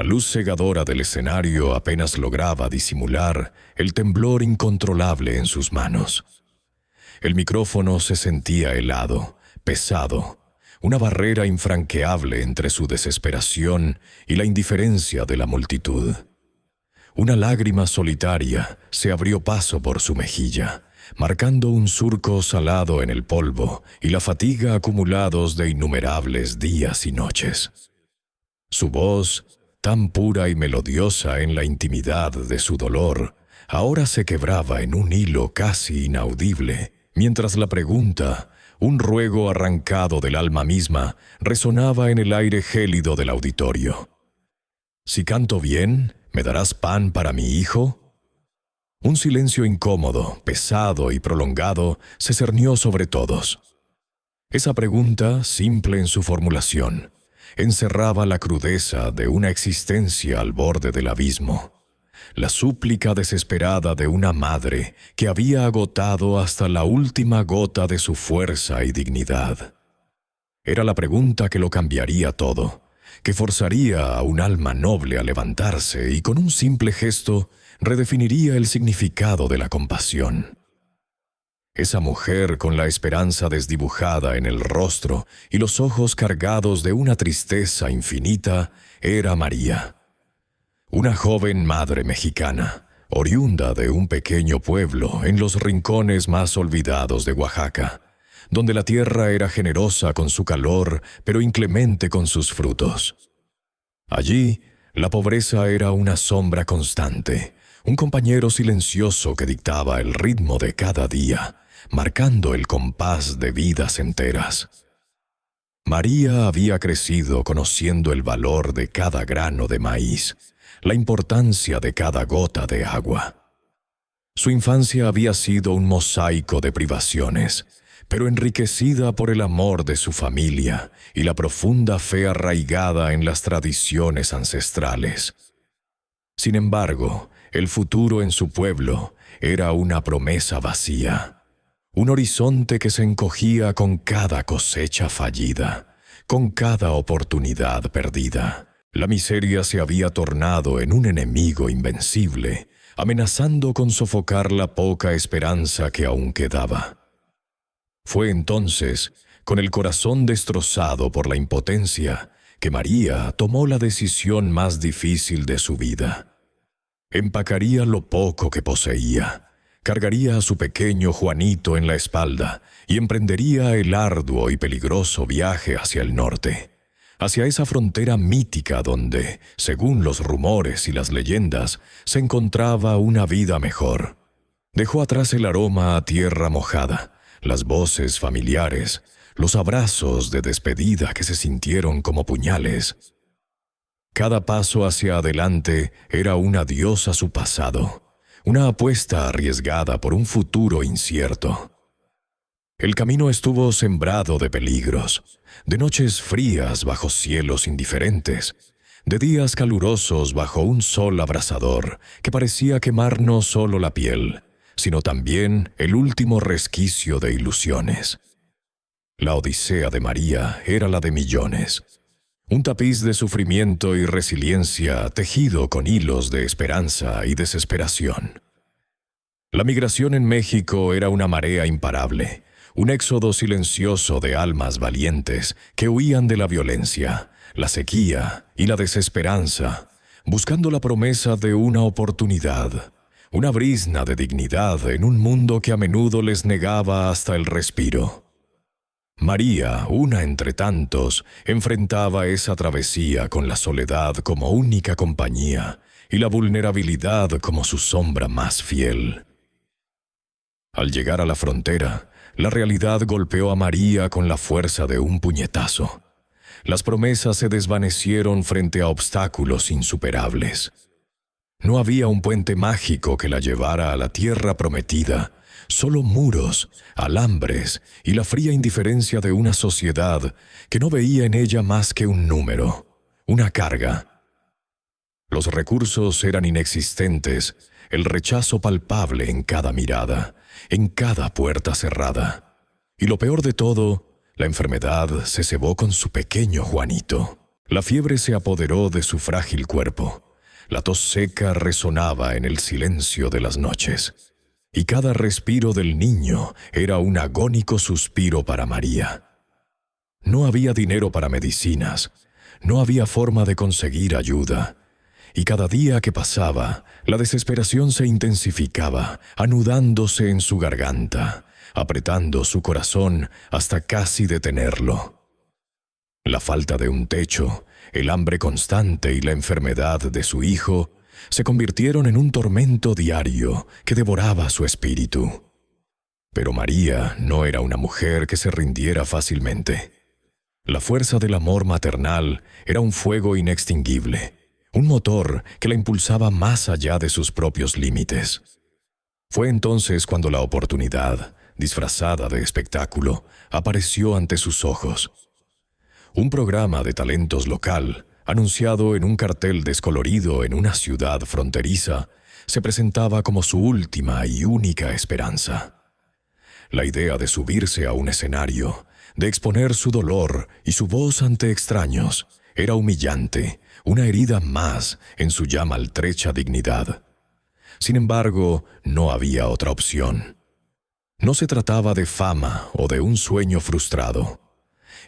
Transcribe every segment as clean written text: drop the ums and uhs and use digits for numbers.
luz cegadora del escenario apenas lograba disimular el temblor incontrolable en sus manos. El micrófono se sentía helado, pesado, una barrera infranqueable entre su desesperación y la indiferencia de la multitud. Una lágrima solitaria se abrió paso por su mejilla, marcando un surco salado en el polvo y la fatiga acumulados de innumerables días y noches. Su voz, tan pura y melodiosa en la intimidad de su dolor, ahora se quebraba en un hilo casi inaudible, mientras la pregunta, un ruego arrancado del alma misma, resonaba en el aire gélido del auditorio. «Si canto bien, ¿me darás pan para mi hijo?». Un silencio incómodo, pesado y prolongado se cernió sobre todos. Esa pregunta, simple en su formulación, encerraba la crudeza de una existencia al borde del abismo, la súplica desesperada de una madre que había agotado hasta la última gota de su fuerza y dignidad. Era la pregunta que lo cambiaría todo, que forzaría a un alma noble a levantarse y con un simple gesto redefiniría el significado de la compasión. Esa mujer con la esperanza desdibujada en el rostro y los ojos cargados de una tristeza infinita era María. Una joven madre mexicana, oriunda de un pequeño pueblo en los rincones más olvidados de Oaxaca, donde la tierra era generosa con su calor, pero inclemente con sus frutos. Allí, la pobreza era una sombra constante, un compañero silencioso que dictaba el ritmo de cada día, marcando el compás de vidas enteras. María había crecido conociendo el valor de cada grano de maíz, la importancia de cada gota de agua. Su infancia había sido un mosaico de privaciones, pero enriquecida por el amor de su familia y la profunda fe arraigada en las tradiciones ancestrales. Sin embargo, el futuro en su pueblo era una promesa vacía, un horizonte que se encogía con cada cosecha fallida, con cada oportunidad perdida. La miseria se había tornado en un enemigo invencible, amenazando con sofocar la poca esperanza que aún quedaba. Fue entonces, con el corazón destrozado por la impotencia, que María tomó la decisión más difícil de su vida. Empacaría lo poco que poseía, cargaría a su pequeño Juanito en la espalda y emprendería el arduo y peligroso viaje hacia el norte, hacia esa frontera mítica donde, según los rumores y las leyendas, se encontraba una vida mejor. Dejó atrás el aroma a tierra mojada, las voces familiares, los abrazos de despedida que se sintieron como puñales. Cada paso hacia adelante era un adiós a su pasado, una apuesta arriesgada por un futuro incierto. El camino estuvo sembrado de peligros, de noches frías bajo cielos indiferentes, de días calurosos bajo un sol abrasador que parecía quemar no solo la piel, sino también el último resquicio de ilusiones. La odisea de María era la de millones, un tapiz de sufrimiento y resiliencia tejido con hilos de esperanza y desesperación. La migración en México era una marea imparable, un éxodo silencioso de almas valientes que huían de la violencia, la sequía y la desesperanza, buscando la promesa de una oportunidad, una brizna de dignidad en un mundo que a menudo les negaba hasta el respiro. María, una entre tantos, enfrentaba esa travesía con la soledad como única compañía y la vulnerabilidad como su sombra más fiel. Al llegar a la frontera, la realidad golpeó a María con la fuerza de un puñetazo. Las promesas se desvanecieron frente a obstáculos insuperables. No había un puente mágico que la llevara a la tierra prometida, solo muros, alambres y la fría indiferencia de una sociedad que no veía en ella más que un número, una carga. Los recursos eran inexistentes, el rechazo palpable en cada mirada, en cada puerta cerrada. Y lo peor de todo, la enfermedad se cebó con su pequeño Juanito. La fiebre se apoderó de su frágil cuerpo. La tos seca resonaba en el silencio de las noches. Y cada respiro del niño era un agónico suspiro para María. No había dinero para medicinas, no había forma de conseguir ayuda. Y cada día que pasaba, la desesperación se intensificaba, anudándose en su garganta, apretando su corazón hasta casi detenerlo. La falta de un techo, el hambre constante y la enfermedad de su hijo se convirtieron en un tormento diario que devoraba su espíritu. Pero María no era una mujer que se rindiera fácilmente. La fuerza del amor maternal era un fuego inextinguible, un motor que la impulsaba más allá de sus propios límites. Fue entonces cuando la oportunidad, disfrazada de espectáculo, apareció ante sus ojos. Un programa de talentos local, anunciado en un cartel descolorido en una ciudad fronteriza, se presentaba como su última y única esperanza. La idea de subirse a un escenario, de exponer su dolor y su voz ante extraños, era humillante, una herida más en su ya maltrecha dignidad. Sin embargo, no había otra opción. No se trataba de fama o de un sueño frustrado.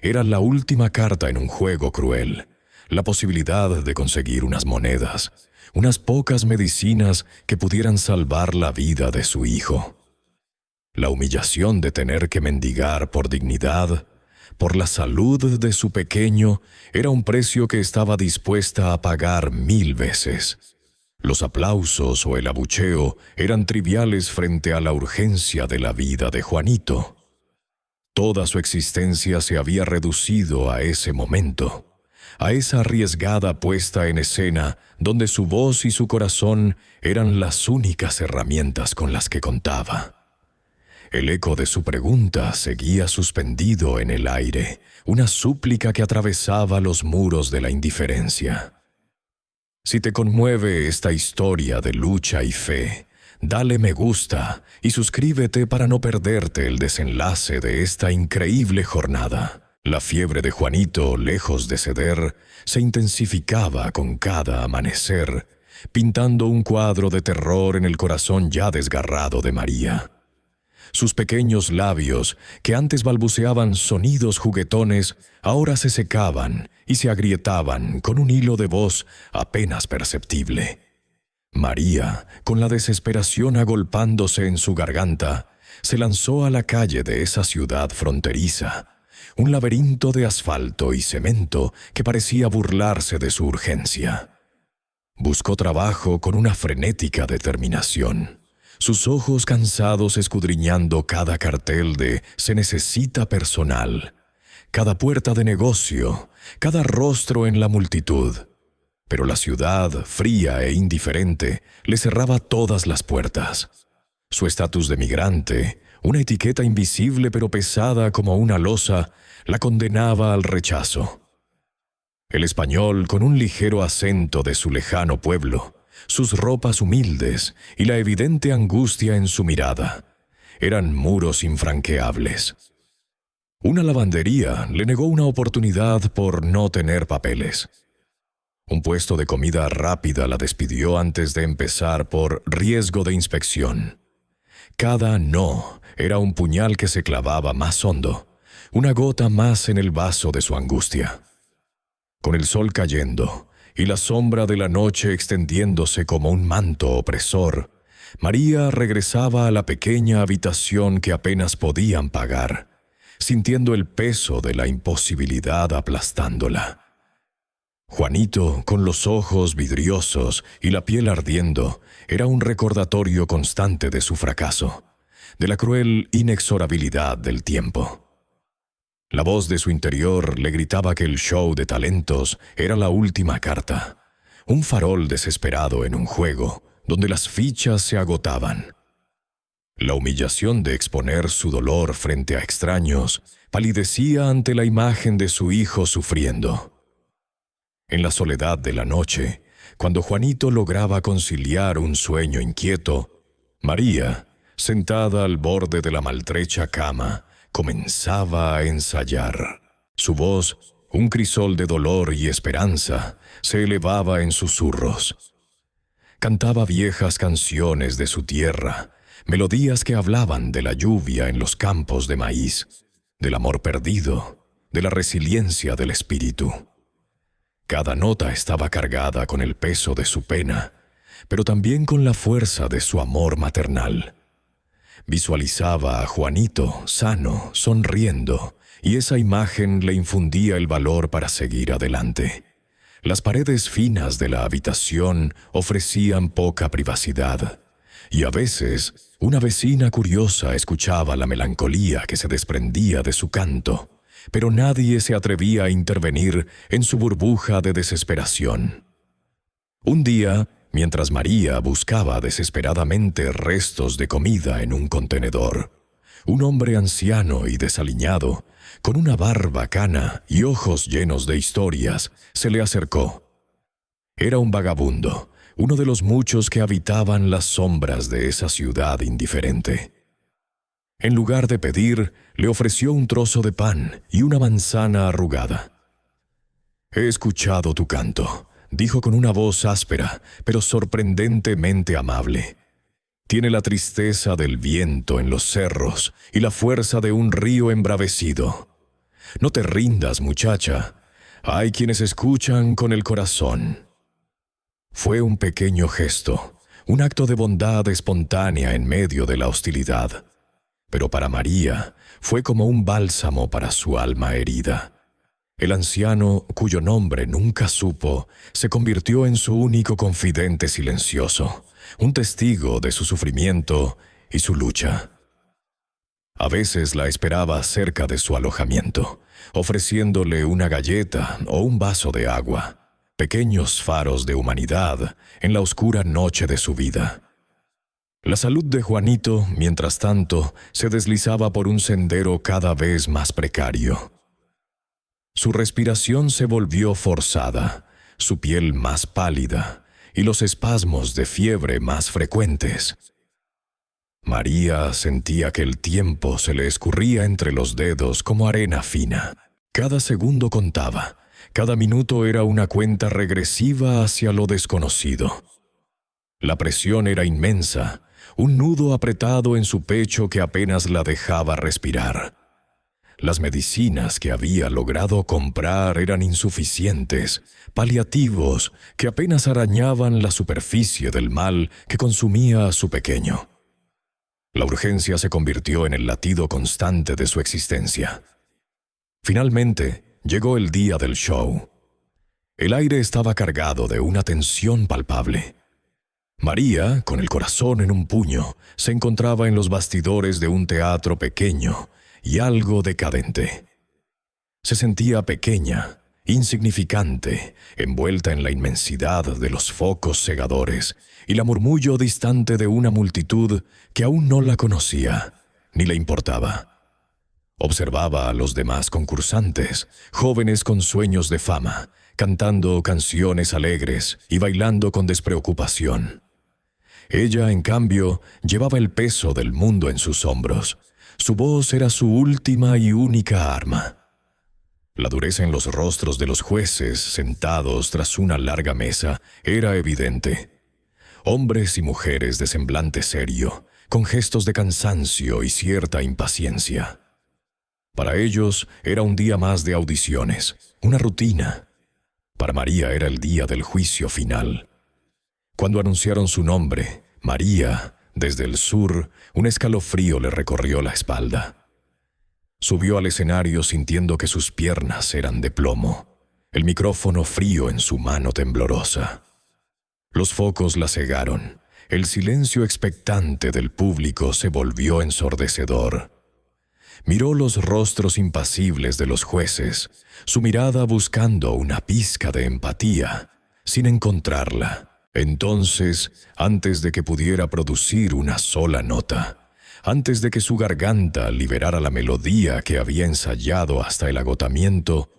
Era la última carta en un juego cruel, la posibilidad de conseguir unas monedas, unas pocas medicinas que pudieran salvar la vida de su hijo. La humillación de tener que mendigar por dignidad, por la salud de su pequeño, era un precio que estaba dispuesta a pagar 1000 veces. Los aplausos o el abucheo eran triviales frente a la urgencia de la vida de Juanito. Toda su existencia se había reducido a ese momento, a esa arriesgada puesta en escena donde su voz y su corazón eran las únicas herramientas con las que contaba. El eco de su pregunta seguía suspendido en el aire, una súplica que atravesaba los muros de la indiferencia. Si te conmueve esta historia de lucha y fe, dale me gusta y suscríbete para no perderte el desenlace de esta increíble jornada. La fiebre de Juanito, lejos de ceder, se intensificaba con cada amanecer, pintando un cuadro de terror en el corazón ya desgarrado de María. Sus pequeños labios, que antes balbuceaban sonidos juguetones, ahora se secaban y se agrietaban con un hilo de voz apenas perceptible. María, con la desesperación agolpándose en su garganta, se lanzó a la calle de esa ciudad fronteriza, un laberinto de asfalto y cemento que parecía burlarse de su urgencia. Buscó trabajo con una frenética determinación. Sus ojos cansados escudriñando cada cartel de «Se necesita personal», cada puerta de negocio, cada rostro en la multitud. Pero la ciudad, fría e indiferente, le cerraba todas las puertas. Su estatus de migrante, una etiqueta invisible pero pesada como una losa, la condenaba al rechazo. El español, con un ligero acento de su lejano pueblo, sus ropas humildes y la evidente angustia en su mirada, eran muros infranqueables. Una lavandería le negó una oportunidad por no tener papeles. Un puesto de comida rápida la despidió antes de empezar por riesgo de inspección. Cada no era un puñal que se clavaba más hondo, una gota más en el vaso de su angustia. Con el sol cayendo y la sombra de la noche extendiéndose como un manto opresor, María regresaba a la pequeña habitación que apenas podían pagar, sintiendo el peso de la imposibilidad aplastándola. Juanito, con los ojos vidriosos y la piel ardiendo, era un recordatorio constante de su fracaso, de la cruel inexorabilidad del tiempo. La voz de su interior le gritaba que el show de talentos era la última carta, un farol desesperado en un juego donde las fichas se agotaban. La humillación de exponer su dolor frente a extraños palidecía ante la imagen de su hijo sufriendo. En la soledad de la noche, cuando Juanito lograba conciliar un sueño inquieto, María, sentada al borde de la maltrecha cama, comenzaba a ensayar. Su voz, un crisol de dolor y esperanza, se elevaba en susurros. Cantaba viejas canciones de su tierra, melodías que hablaban de la lluvia en los campos de maíz, del amor perdido, de la resiliencia del espíritu. Cada nota estaba cargada con el peso de su pena, pero también con la fuerza de su amor maternal. Visualizaba a Juanito sano, sonriendo, y esa imagen le infundía el valor para seguir adelante. Las paredes finas de la habitación ofrecían poca privacidad, y a veces una vecina curiosa escuchaba la melancolía que se desprendía de su canto, pero nadie se atrevía a intervenir en su burbuja de desesperación. Un día, mientras María buscaba desesperadamente restos de comida en un contenedor, un hombre anciano y desaliñado, con una barba cana y ojos llenos de historias, se le acercó. Era un vagabundo, uno de los muchos que habitaban las sombras de esa ciudad indiferente. En lugar de pedir, le ofreció un trozo de pan y una manzana arrugada. «He escuchado tu canto», dijo con una voz áspera, pero sorprendentemente amable. «Tiene la tristeza del viento en los cerros y la fuerza de un río embravecido. No te rindas, muchacha. Hay quienes escuchan con el corazón». Fue un pequeño gesto, un acto de bondad espontánea en medio de la hostilidad. Pero para María fue como un bálsamo para su alma herida. El anciano, cuyo nombre nunca supo, se convirtió en su único confidente silencioso, un testigo de su sufrimiento y su lucha. A veces la esperaba cerca de su alojamiento, ofreciéndole una galleta o un vaso de agua, pequeños faros de humanidad en la oscura noche de su vida. La salud de Juanito, mientras tanto, se deslizaba por un sendero cada vez más precario. Su respiración se volvió forzada, su piel más pálida y los espasmos de fiebre más frecuentes. María sentía que el tiempo se le escurría entre los dedos como arena fina. Cada segundo contaba, cada minuto era una cuenta regresiva hacia lo desconocido. La presión era inmensa, un nudo apretado en su pecho que apenas la dejaba respirar. Las medicinas que había logrado comprar eran insuficientes, paliativos que apenas arañaban la superficie del mal que consumía a su pequeño. La urgencia se convirtió en el latido constante de su existencia. Finalmente, llegó el día del show. El aire estaba cargado de una tensión palpable. María, con el corazón en un puño, se encontraba en los bastidores de un teatro pequeño y algo decadente. Se sentía pequeña, insignificante, envuelta en la inmensidad de los focos cegadores y la murmullo distante de una multitud que aún no la conocía, ni le importaba. Observaba a los demás concursantes, jóvenes con sueños de fama, cantando canciones alegres y bailando con despreocupación. Ella, en cambio, llevaba el peso del mundo en sus hombros. Su voz era su última y única arma. La dureza en los rostros de los jueces, sentados tras una larga mesa, era evidente. Hombres y mujeres de semblante serio, con gestos de cansancio y cierta impaciencia. Para ellos era un día más de audiciones, una rutina. Para María era el día del juicio final. Cuando anunciaron su nombre, María, desde el sur, un escalofrío le recorrió la espalda. Subió al escenario sintiendo que sus piernas eran de plomo, el micrófono frío en su mano temblorosa. Los focos la cegaron, el silencio expectante del público se volvió ensordecedor. Miró los rostros impasibles de los jueces, su mirada buscando una pizca de empatía, sin encontrarla. Entonces, antes de que pudiera producir una sola nota, antes de que su garganta liberara la melodía que había ensayado hasta el agotamiento,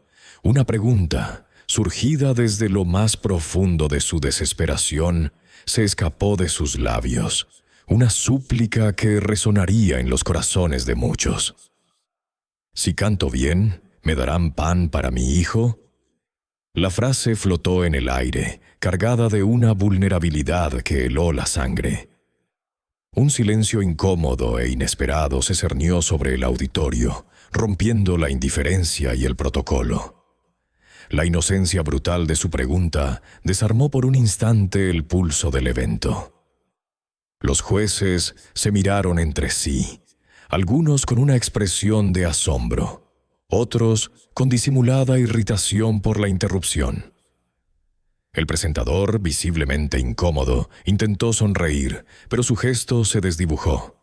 una pregunta, surgida desde lo más profundo de su desesperación, se escapó de sus labios, una súplica que resonaría en los corazones de muchos. «Si canto bien, ¿Me darán pan para mi hijo? La frase flotó en el aire, cargada de una vulnerabilidad que heló la sangre. Un silencio incómodo e inesperado se cernió sobre el auditorio, rompiendo la indiferencia y el protocolo. La inocencia brutal de su pregunta desarmó por un instante el pulso del evento. Los jueces se miraron entre sí, algunos con una expresión de asombro, otros con disimulada irritación por la interrupción. El presentador, visiblemente incómodo, intentó sonreír, pero su gesto se desdibujó.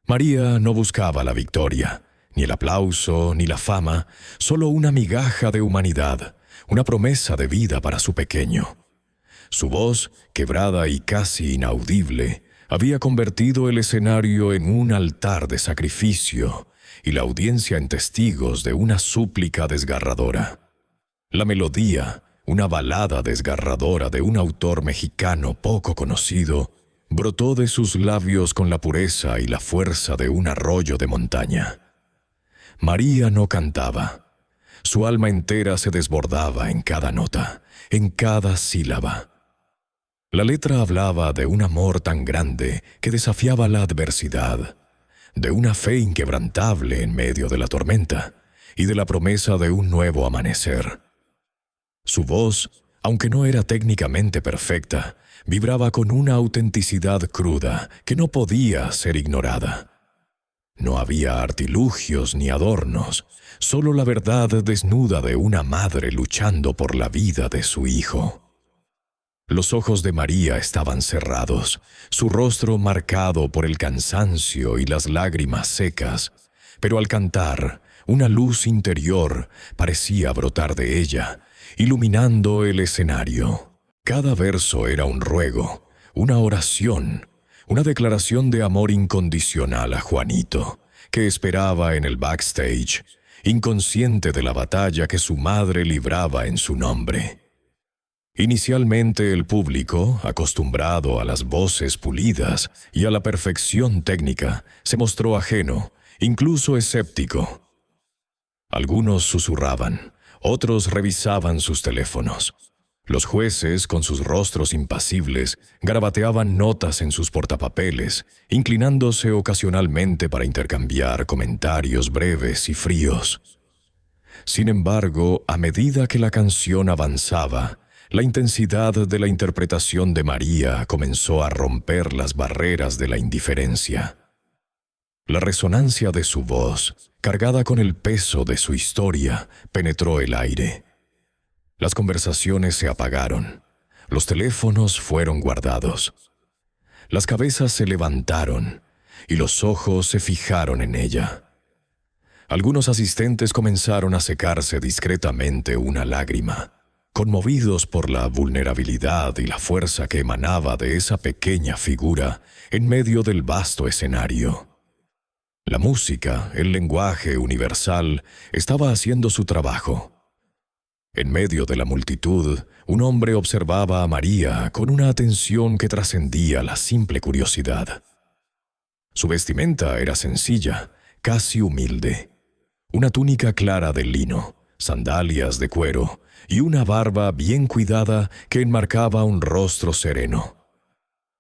María no buscaba la victoria, ni el aplauso, ni la fama, solo una migaja de humanidad, una promesa de vida para su pequeño. Su voz, quebrada y casi inaudible, había convertido el escenario en un altar de sacrificio y la audiencia en testigos de una súplica desgarradora. La melodía, una balada desgarradora de un autor mexicano poco conocido, brotó de sus labios con la pureza y la fuerza de un arroyo de montaña. María no cantaba. Su alma entera se desbordaba en cada nota, en cada sílaba. La letra hablaba de un amor tan grande que desafiaba la adversidad, de una fe inquebrantable en medio de la tormenta y de la promesa de un nuevo amanecer. Su voz, aunque no era técnicamente perfecta, vibraba con una autenticidad cruda que no podía ser ignorada. No había artilugios ni adornos, solo la verdad desnuda de una madre luchando por la vida de su hijo. Los ojos de María estaban cerrados, su rostro marcado por el cansancio y las lágrimas secas, pero al cantar, una luz interior parecía brotar de ella, iluminando el escenario. Cada verso era un ruego, una oración, una declaración de amor incondicional a Juanito, que esperaba en el backstage, inconsciente de la batalla que su madre libraba en su nombre. Inicialmente el público, acostumbrado a las voces pulidas y a la perfección técnica, se mostró ajeno, incluso escéptico. Algunos susurraban, otros revisaban sus teléfonos. Los jueces, con sus rostros impasibles, garabateaban notas en sus portapapeles, inclinándose ocasionalmente para intercambiar comentarios breves y fríos. Sin embargo, a medida que la canción avanzaba, la intensidad de la interpretación de María comenzó a romper las barreras de la indiferencia. La resonancia de su voz, cargada con el peso de su historia, penetró el aire. Las conversaciones se apagaron, los teléfonos fueron guardados. Las cabezas se levantaron y los ojos se fijaron en ella. Algunos asistentes comenzaron a secarse discretamente una lágrima, conmovidos por la vulnerabilidad y la fuerza que emanaba de esa pequeña figura en medio del vasto escenario. La música, el lenguaje universal, estaba haciendo su trabajo. En medio de la multitud, un hombre observaba a María con una atención que trascendía la simple curiosidad. Su vestimenta era sencilla, casi humilde. Una túnica clara de lino, sandalias de cuero y una barba bien cuidada que enmarcaba un rostro sereno.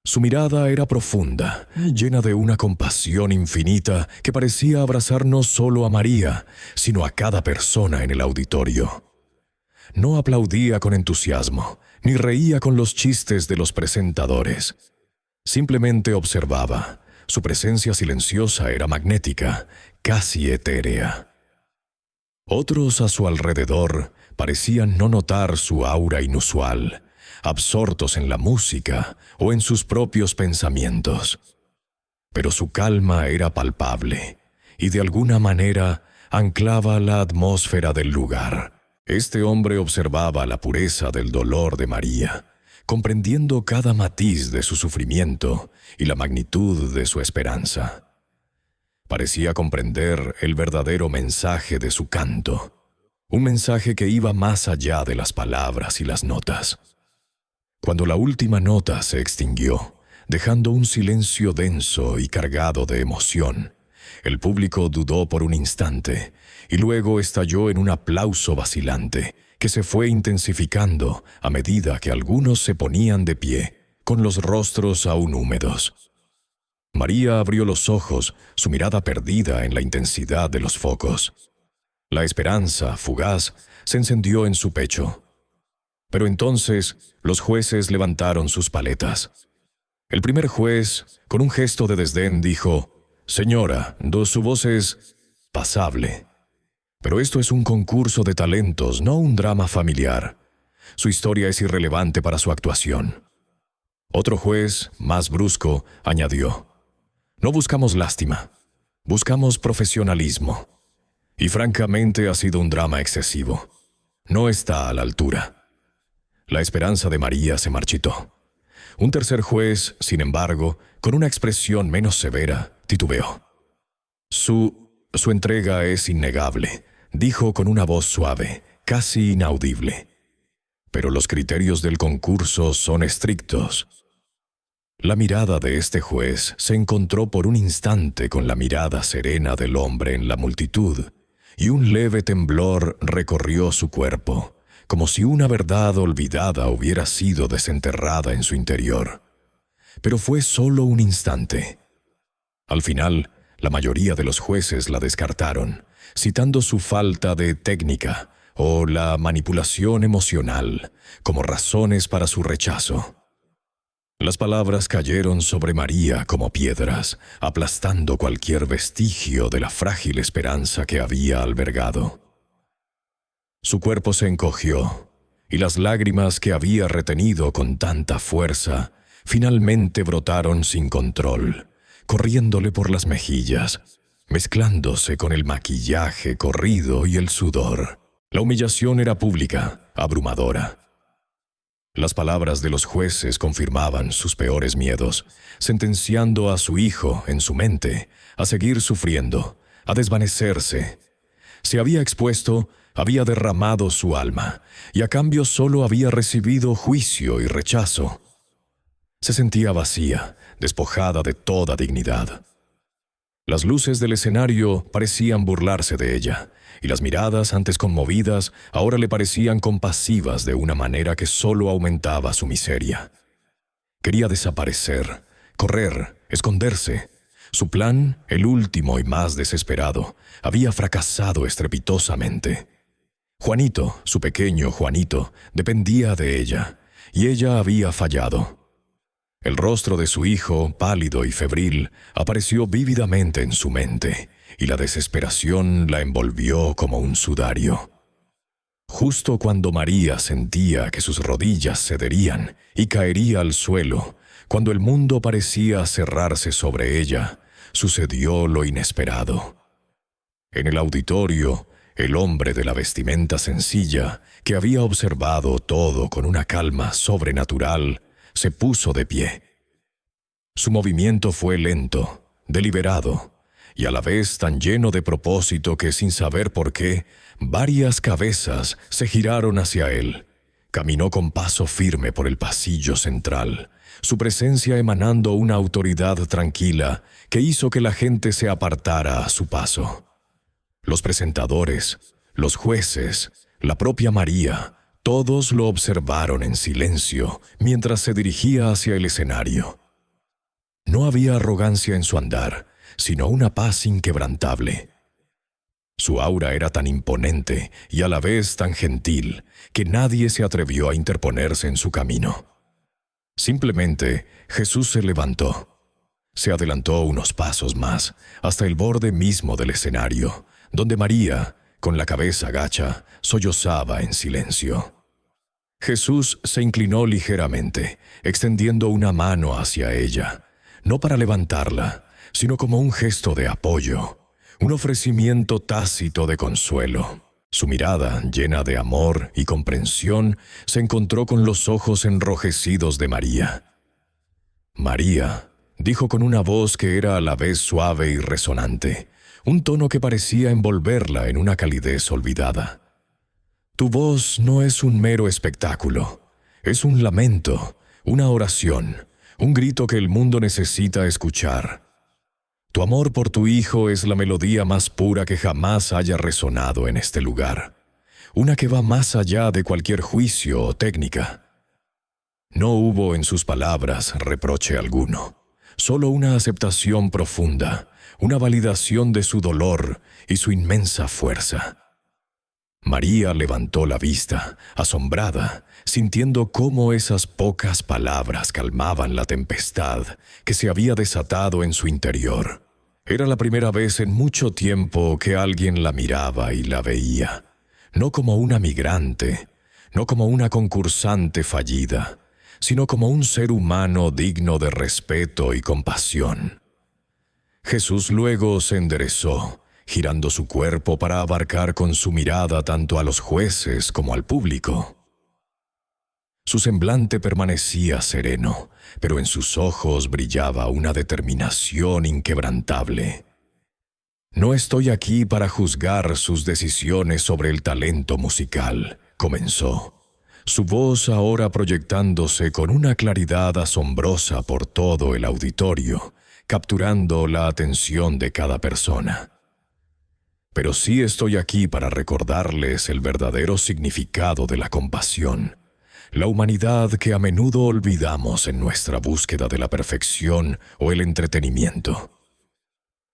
Su mirada era profunda, llena de una compasión infinita que parecía abrazar no solo a María, sino a cada persona en el auditorio. No aplaudía con entusiasmo, ni reía con los chistes de los presentadores. Simplemente observaba. Su presencia silenciosa era magnética, casi etérea. Otros a su alrededor parecían no notar su aura inusual, absortos en la música o en sus propios pensamientos. Pero su calma era palpable y de alguna manera anclaba la atmósfera del lugar. Este hombre observaba la pureza del dolor de María, comprendiendo cada matiz de su sufrimiento y la magnitud de su esperanza. Parecía comprender el verdadero mensaje de su canto, un mensaje que iba más allá de las palabras y las notas. Cuando la última nota se extinguió, dejando un silencio denso y cargado de emoción, El público dudó por un instante, y luego estalló en un aplauso vacilante, que se fue intensificando a medida que algunos se ponían de pie, con los rostros aún húmedos. María abrió los ojos, su mirada perdida en la intensidad de los focos. La esperanza, fugaz, se encendió en su pecho. Pero entonces los jueces levantaron sus paletas. El primer juez, con un gesto de desdén, dijo: «Señora, su voz es pasable. Pero esto es un concurso de talentos, no un drama familiar. Su historia es irrelevante para su actuación». Otro juez, más brusco, añadió: «No buscamos lástima, buscamos profesionalismo. Y francamente ha sido un drama excesivo. No está a la altura». La esperanza de María se marchitó. Un tercer juez, sin embargo, con una expresión menos severa, titubeó. Su entrega es innegable», dijo con una voz suave, casi inaudible. «Pero los criterios del concurso son estrictos». La mirada de este juez se encontró por un instante con la mirada serena del hombre en la multitud, y un leve temblor recorrió su cuerpo, como si una verdad olvidada hubiera sido desenterrada en su interior. Pero fue solo un instante. Al final, la mayoría de los jueces la descartaron, citando su falta de técnica o la manipulación emocional como razones para su rechazo. Las palabras cayeron sobre María como piedras, aplastando cualquier vestigio de la frágil esperanza que había albergado. Su cuerpo se encogió, y las lágrimas que había retenido con tanta fuerza finalmente brotaron sin control, corriéndole por las mejillas, mezclándose con el maquillaje corrido y el sudor. La humillación era pública, abrumadora. Las palabras de los jueces confirmaban sus peores miedos, sentenciando a su hijo, en su mente, a seguir sufriendo, a desvanecerse. Se había expuesto, había derramado su alma, y a cambio solo había recibido juicio y rechazo. Se sentía vacía, despojada de toda dignidad. Las luces del escenario parecían burlarse de ella, y las miradas antes conmovidas ahora le parecían compasivas de una manera que solo aumentaba su miseria. Quería desaparecer, correr, esconderse. Su plan, el último y más desesperado, había fracasado estrepitosamente. Juanito, su pequeño Juanito, dependía de ella, y ella había fallado. El rostro de su hijo, pálido y febril, apareció vívidamente en su mente, y la desesperación la envolvió como un sudario. Justo cuando María sentía que sus rodillas cederían y caería al suelo, cuando el mundo parecía cerrarse sobre ella, sucedió lo inesperado. En el auditorio, el hombre de la vestimenta sencilla, que había observado todo con una calma sobrenatural, se puso de pie. Su movimiento fue lento, deliberado, y a la vez tan lleno de propósito que, sin saber por qué, varias cabezas se giraron hacia él. Caminó con paso firme por el pasillo central, su presencia emanando una autoridad tranquila que hizo que la gente se apartara a su paso. Los presentadores, los jueces, la propia María, todos lo observaron en silencio mientras se dirigía hacia el escenario. No había arrogancia en su andar, sino una paz inquebrantable. Su aura era tan imponente y a la vez tan gentil que nadie se atrevió a interponerse en su camino. Simplemente, Jesús se levantó. Se adelantó unos pasos más, hasta el borde mismo del escenario, donde María, con la cabeza gacha, sollozaba en silencio. Jesús se inclinó ligeramente, extendiendo una mano hacia ella, no para levantarla, sino como un gesto de apoyo, un ofrecimiento tácito de consuelo. Su mirada, llena de amor y comprensión, se encontró con los ojos enrojecidos de María. «María», dijo con una voz que era a la vez suave y resonante, un tono que parecía envolverla en una calidez olvidada. «Tu voz no es un mero espectáculo, es un lamento, una oración, un grito que el mundo necesita escuchar. Tu amor por tu hijo es la melodía más pura que jamás haya resonado en este lugar, una que va más allá de cualquier juicio o técnica. No hubo en sus palabras reproche alguno, solo una aceptación profunda, una validación de su dolor y su inmensa fuerza. María levantó la vista, asombrada, sintiendo cómo esas pocas palabras calmaban la tempestad que se había desatado en su interior. Era la primera vez en mucho tiempo que alguien la miraba y la veía, no como una migrante, no como una concursante fallida, sino como un ser humano digno de respeto y compasión. Jesús luego se enderezó, girando su cuerpo para abarcar con su mirada tanto a los jueces como al público. Su semblante permanecía sereno, pero en sus ojos brillaba una determinación inquebrantable. «No estoy aquí para juzgar sus decisiones sobre el talento musical», comenzó, su voz ahora proyectándose con una claridad asombrosa por todo el auditorio, capturando la atención de cada persona. «Pero sí estoy aquí para recordarles el verdadero significado de la compasión, la humanidad que a menudo olvidamos en nuestra búsqueda de la perfección o el entretenimiento».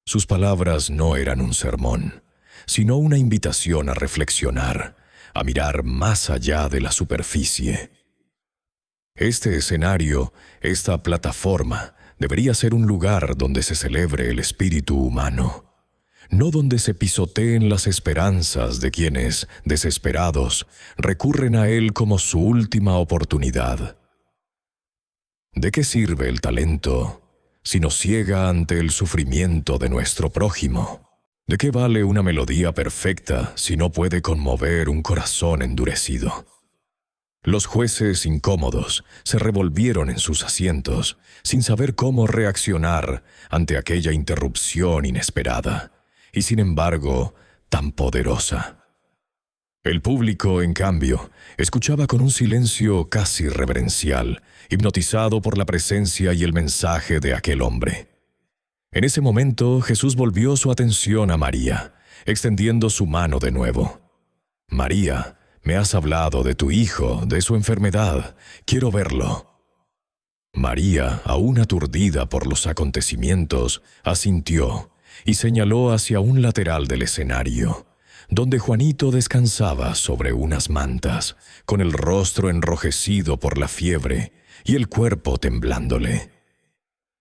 Sus palabras no eran un sermón, sino una invitación a reflexionar, a mirar más allá de la superficie. Este escenario, esta plataforma, debería ser un lugar donde se celebre el espíritu humano, no donde se pisoteen las esperanzas de quienes, desesperados, recurren a él como su última oportunidad. ¿De qué sirve el talento si nos ciega ante el sufrimiento de nuestro prójimo? ¿De qué vale una melodía perfecta si no puede conmover un corazón endurecido? Los jueces incómodos se revolvieron en sus asientos sin saber cómo reaccionar ante aquella interrupción inesperada y sin embargo tan poderosa. El público, en cambio, escuchaba con un silencio casi reverencial, hipnotizado por la presencia y el mensaje de aquel hombre. En ese momento Jesús volvió su atención a María, extendiendo su mano de nuevo. «María, me has hablado de tu hijo, de su enfermedad. Quiero verlo». María, aún aturdida por los acontecimientos, asintió y señaló hacia un lateral del escenario, donde Juanito descansaba sobre unas mantas, con el rostro enrojecido por la fiebre y el cuerpo temblándole.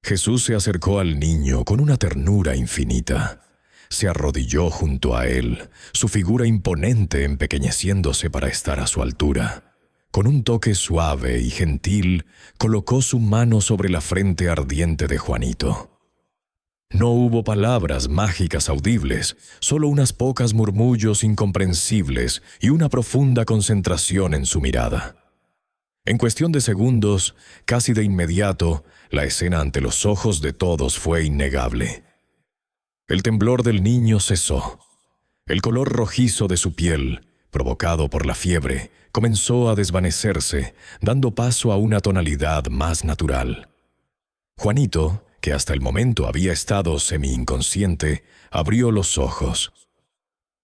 Jesús se acercó al niño con una ternura infinita. Se arrodilló junto a él, su figura imponente empequeñeciéndose para estar a su altura. Con un toque suave y gentil, colocó su mano sobre la frente ardiente de Juanito. No hubo palabras mágicas audibles, solo unas pocas murmullos incomprensibles y una profunda concentración en su mirada. En cuestión de segundos, casi de inmediato, la escena ante los ojos de todos fue innegable. El temblor del niño cesó. El color rojizo de su piel, provocado por la fiebre, comenzó a desvanecerse, dando paso a una tonalidad más natural. Juanito, que hasta el momento había estado semi-inconsciente, abrió los ojos.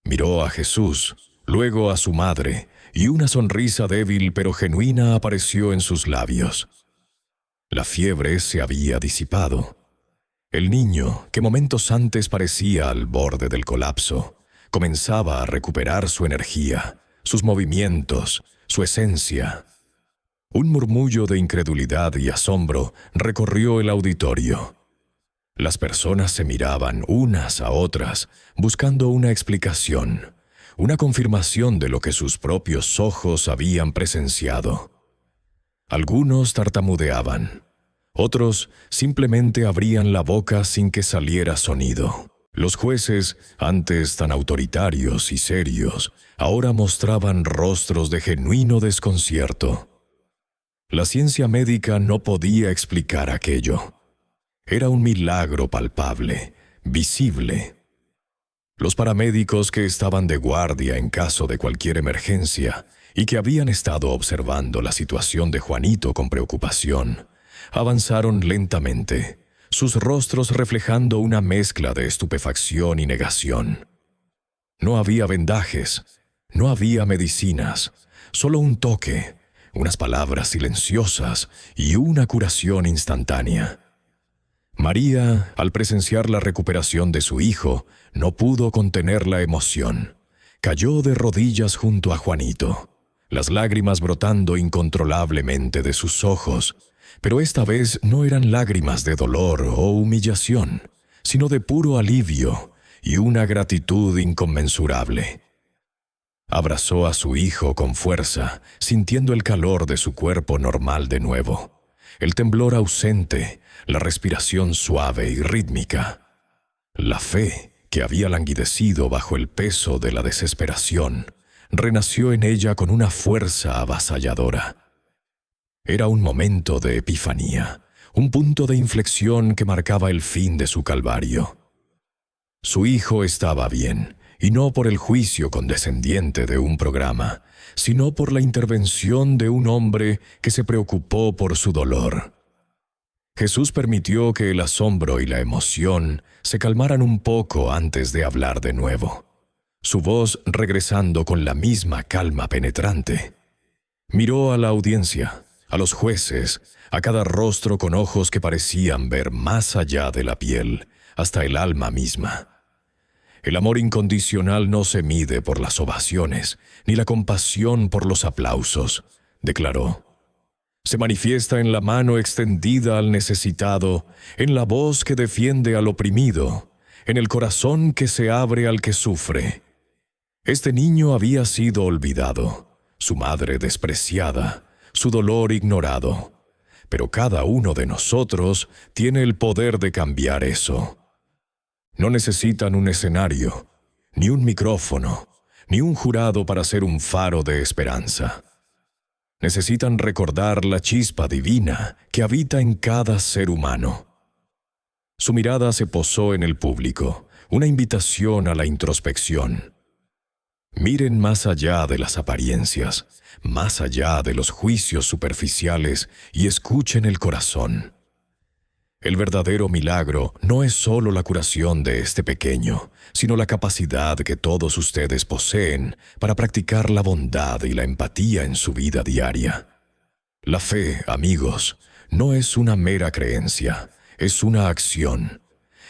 Miró a Jesús, luego a su madre, y una sonrisa débil pero genuina apareció en sus labios. La fiebre se había disipado. El niño, que momentos antes parecía al borde del colapso, comenzaba a recuperar su energía, sus movimientos, su esencia. Un murmullo de incredulidad y asombro recorrió el auditorio. Las personas se miraban unas a otras, buscando una explicación, una confirmación de lo que sus propios ojos habían presenciado. Algunos tartamudeaban, otros simplemente abrían la boca sin que saliera sonido. Los jueces, antes tan autoritarios y serios, ahora mostraban rostros de genuino desconcierto. La ciencia médica no podía explicar aquello. Era un milagro palpable, visible. Los paramédicos que estaban de guardia en caso de cualquier emergencia y que habían estado observando la situación de Juanito con preocupación, avanzaron lentamente, sus rostros reflejando una mezcla de estupefacción y negación. No había vendajes, no había medicinas, solo un toque, unas palabras silenciosas y una curación instantánea. María, al presenciar la recuperación de su hijo, no pudo contener la emoción. Cayó de rodillas junto a Juanito, las lágrimas brotando incontrolablemente de sus ojos, pero esta vez no eran lágrimas de dolor o humillación, sino de puro alivio y una gratitud inconmensurable. Abrazó a su hijo con fuerza, sintiendo el calor de su cuerpo normal de nuevo, el temblor ausente, la respiración suave y rítmica. La fe, que había languidecido bajo el peso de la desesperación, renació en ella con una fuerza avasalladora. Era un momento de epifanía, un punto de inflexión que marcaba el fin de su calvario. Su hijo estaba bien, y no por el juicio condescendiente de un programa, sino por la intervención de un hombre que se preocupó por su dolor. Jesús permitió que el asombro y la emoción se calmaran un poco antes de hablar de nuevo, su voz regresando con la misma calma penetrante. Miró a la audiencia, a los jueces, a cada rostro con ojos que parecían ver más allá de la piel, hasta el alma misma. El amor incondicional no se mide por las ovaciones, ni la compasión por los aplausos, declaró. Se manifiesta en la mano extendida al necesitado, en la voz que defiende al oprimido, en el corazón que se abre al que sufre. Este niño había sido olvidado, su madre despreciada, su dolor ignorado, pero cada uno de nosotros tiene el poder de cambiar eso. No necesitan un escenario, ni un micrófono, ni un jurado para ser un faro de esperanza. Necesitan recordar la chispa divina que habita en cada ser humano. Su mirada se posó en el público, una invitación a la introspección. Miren más allá de las apariencias, más allá de los juicios superficiales y escuchen el corazón. El verdadero milagro no es solo la curación de este pequeño, sino la capacidad que todos ustedes poseen para practicar la bondad y la empatía en su vida diaria. La fe, amigos, no es una mera creencia, es una acción.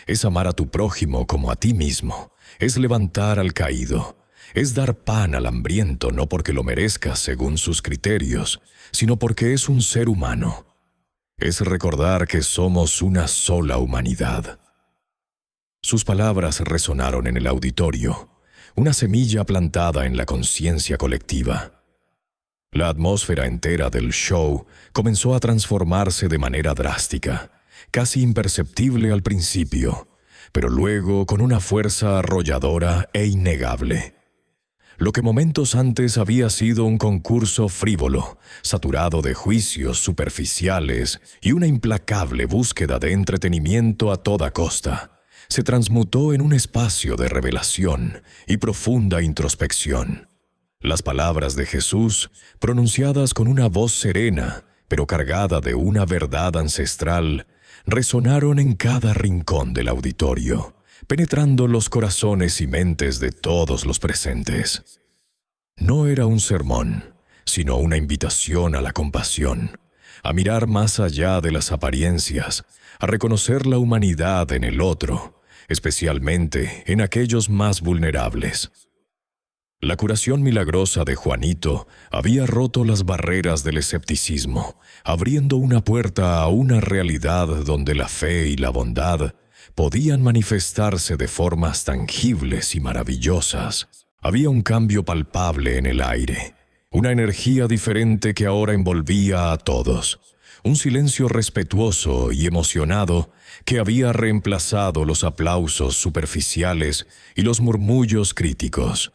Es amar a tu prójimo como a ti mismo, es levantar al caído, es dar pan al hambriento no porque lo merezca según sus criterios, sino porque es un ser humano. Es recordar que somos una sola humanidad. Sus palabras resonaron en el auditorio, una semilla plantada en la conciencia colectiva. La atmósfera entera del show comenzó a transformarse de manera drástica, casi imperceptible al principio, pero luego con una fuerza arrolladora e innegable. Lo que momentos antes había sido un concurso frívolo, saturado de juicios superficiales y una implacable búsqueda de entretenimiento a toda costa, se transmutó en un espacio de revelación y profunda introspección. Las palabras de Jesús, pronunciadas con una voz serena, pero cargada de una verdad ancestral, resonaron en cada rincón del auditorio, penetrando los corazones y mentes de todos los presentes. No era un sermón, sino una invitación a la compasión, a mirar más allá de las apariencias, a reconocer la humanidad en el otro, especialmente en aquellos más vulnerables. La curación milagrosa de Juanito había roto las barreras del escepticismo, abriendo una puerta a una realidad donde la fe y la bondad podían manifestarse de formas tangibles y maravillosas. Había un cambio palpable en el aire, una energía diferente que ahora envolvía a todos, un silencio respetuoso y emocionado que había reemplazado los aplausos superficiales y los murmullos críticos.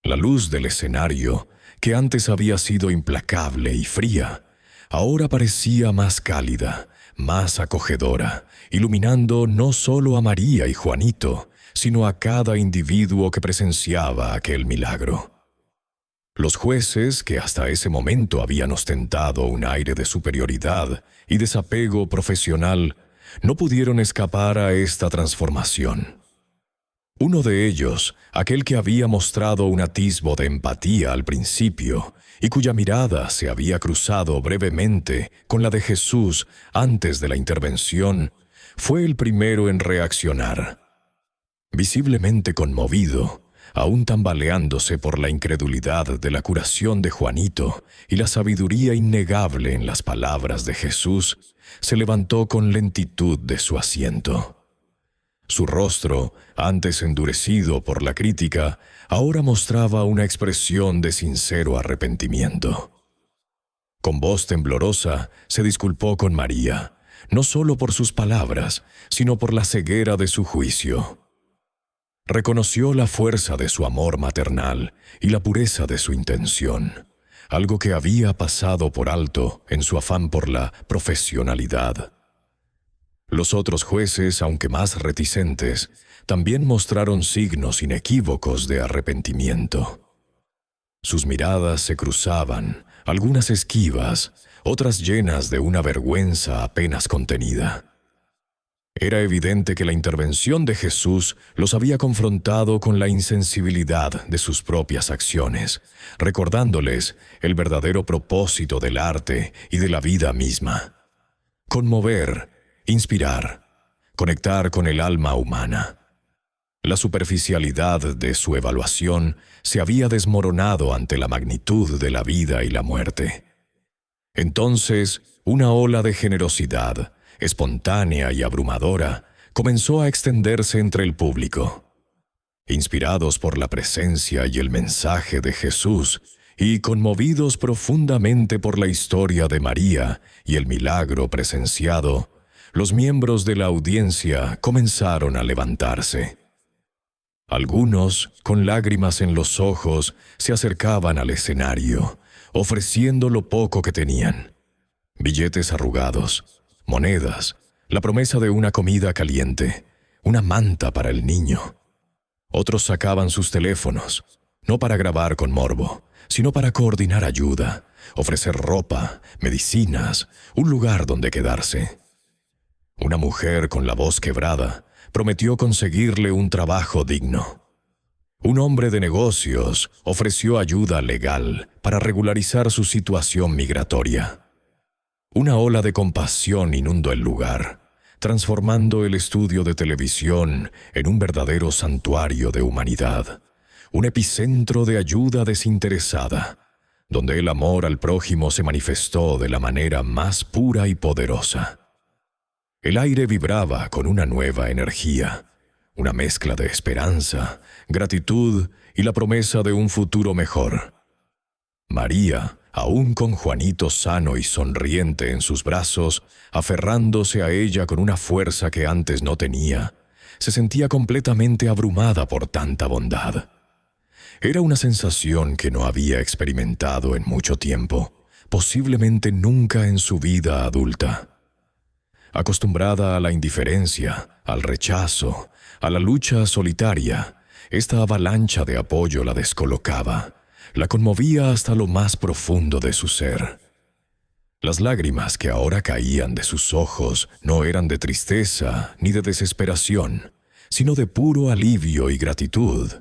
La luz del escenario, que antes había sido implacable y fría, ahora parecía más cálida, más acogedora, iluminando no solo a María y Juanito, sino a cada individuo que presenciaba aquel milagro. Los jueces, que hasta ese momento habían ostentado un aire de superioridad y desapego profesional, no pudieron escapar a esta transformación. Uno de ellos, aquel que había mostrado un atisbo de empatía al principio y cuya mirada se había cruzado brevemente con la de Jesús antes de la intervención, fue el primero en reaccionar. Visiblemente conmovido, aún tambaleándose por la incredulidad de la curación de Juanito y la sabiduría innegable en las palabras de Jesús, se levantó con lentitud de su asiento. Su rostro, antes endurecido por la crítica, ahora mostraba una expresión de sincero arrepentimiento. Con voz temblorosa, se disculpó con María, no solo por sus palabras, sino por la ceguera de su juicio. Reconoció la fuerza de su amor maternal y la pureza de su intención, algo que había pasado por alto en su afán por la profesionalidad. Los otros jueces, aunque más reticentes, también mostraron signos inequívocos de arrepentimiento. Sus miradas se cruzaban, algunas esquivas, otras llenas de una vergüenza apenas contenida. Era evidente que la intervención de Jesús los había confrontado con la insensibilidad de sus propias acciones, recordándoles el verdadero propósito del arte y de la vida misma: conmover, inspirar, conectar con el alma humana. La superficialidad de su evaluación se había desmoronado ante la magnitud de la vida y la muerte. Entonces, una ola de generosidad, espontánea y abrumadora, comenzó a extenderse entre el público. Inspirados por la presencia y el mensaje de Jesús, y conmovidos profundamente por la historia de María y el milagro presenciado, los miembros de la audiencia comenzaron a levantarse. Algunos, con lágrimas en los ojos, se acercaban al escenario, ofreciendo lo poco que tenían: billetes arrugados, monedas, la promesa de una comida caliente, una manta para el niño. Otros sacaban sus teléfonos, no para grabar con morbo, sino para coordinar ayuda, ofrecer ropa, medicinas, un lugar donde quedarse. Una mujer con la voz quebrada prometió conseguirle un trabajo digno. Un hombre de negocios ofreció ayuda legal para regularizar su situación migratoria. Una ola de compasión inundó el lugar, transformando el estudio de televisión en un verdadero santuario de humanidad, un epicentro de ayuda desinteresada, donde el amor al prójimo se manifestó de la manera más pura y poderosa. El aire vibraba con una nueva energía, una mezcla de esperanza, gratitud y la promesa de un futuro mejor. María, aún con Juanito sano y sonriente en sus brazos, aferrándose a ella con una fuerza que antes no tenía, se sentía completamente abrumada por tanta bondad. Era una sensación que no había experimentado en mucho tiempo, posiblemente nunca en su vida adulta. Acostumbrada a la indiferencia, al rechazo, a la lucha solitaria, esta avalancha de apoyo la descolocaba, la conmovía hasta lo más profundo de su ser. Las lágrimas que ahora caían de sus ojos no eran de tristeza ni de desesperación, sino de puro alivio y gratitud.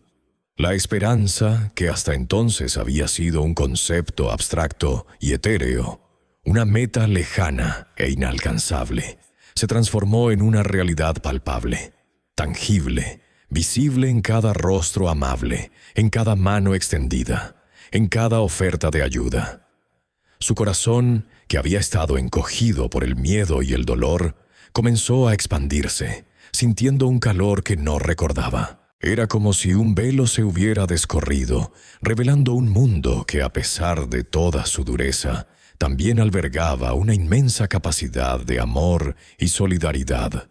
La esperanza, que hasta entonces había sido un concepto abstracto y etéreo, una meta lejana e inalcanzable, se transformó en una realidad palpable, tangible, visible en cada rostro amable, en cada mano extendida, en cada oferta de ayuda. Su corazón, que había estado encogido por el miedo y el dolor, comenzó a expandirse, sintiendo un calor que no recordaba. Era como si un velo se hubiera descorrido, revelando un mundo que, a pesar de toda su dureza, también albergaba una inmensa capacidad de amor y solidaridad.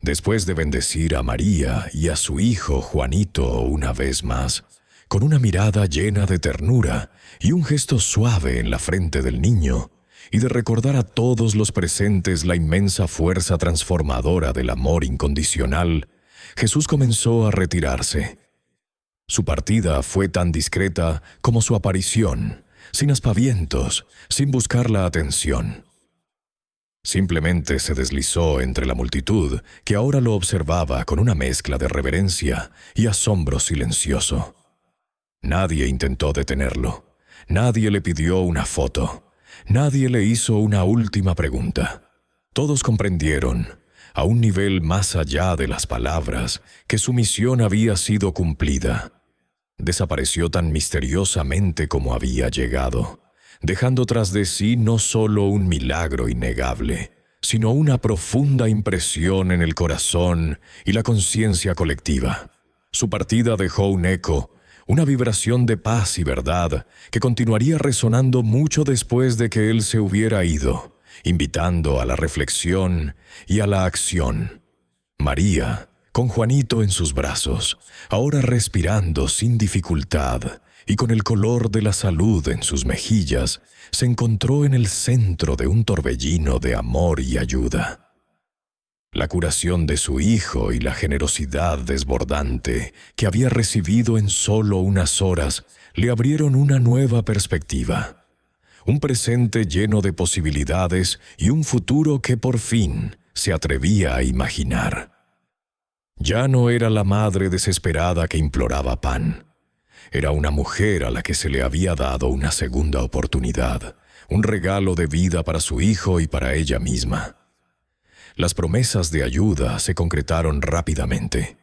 Después de bendecir a María y a su hijo Juanito una vez más, con una mirada llena de ternura y un gesto suave en la frente del niño, y de recordar a todos los presentes la inmensa fuerza transformadora del amor incondicional, Jesús comenzó a retirarse. Su partida fue tan discreta como su aparición, sin aspavientos, sin buscar la atención. Simplemente se deslizó entre la multitud que ahora lo observaba con una mezcla de reverencia y asombro silencioso. Nadie intentó detenerlo. Nadie le pidió una foto. Nadie le hizo una última pregunta. Todos comprendieron, a un nivel más allá de las palabras, que su misión había sido cumplida. Desapareció tan misteriosamente como había llegado, dejando tras de sí no solo un milagro innegable, sino una profunda impresión en el corazón y la conciencia colectiva. Su partida dejó un eco, una vibración de paz y verdad que continuaría resonando mucho después de que él se hubiera ido, invitando a la reflexión y a la acción. María, con Juanito en sus brazos, ahora respirando sin dificultad y con el color de la salud en sus mejillas, se encontró en el centro de un torbellino de amor y ayuda. La curación de su hijo y la generosidad desbordante que había recibido en solo unas horas le abrieron una nueva perspectiva. Un presente lleno de posibilidades y un futuro que por fin se atrevía a imaginar. Ya no era la madre desesperada que imploraba pan. Era una mujer a la que se le había dado una segunda oportunidad, un regalo de vida para su hijo y para ella misma. Las promesas de ayuda se concretaron rápidamente.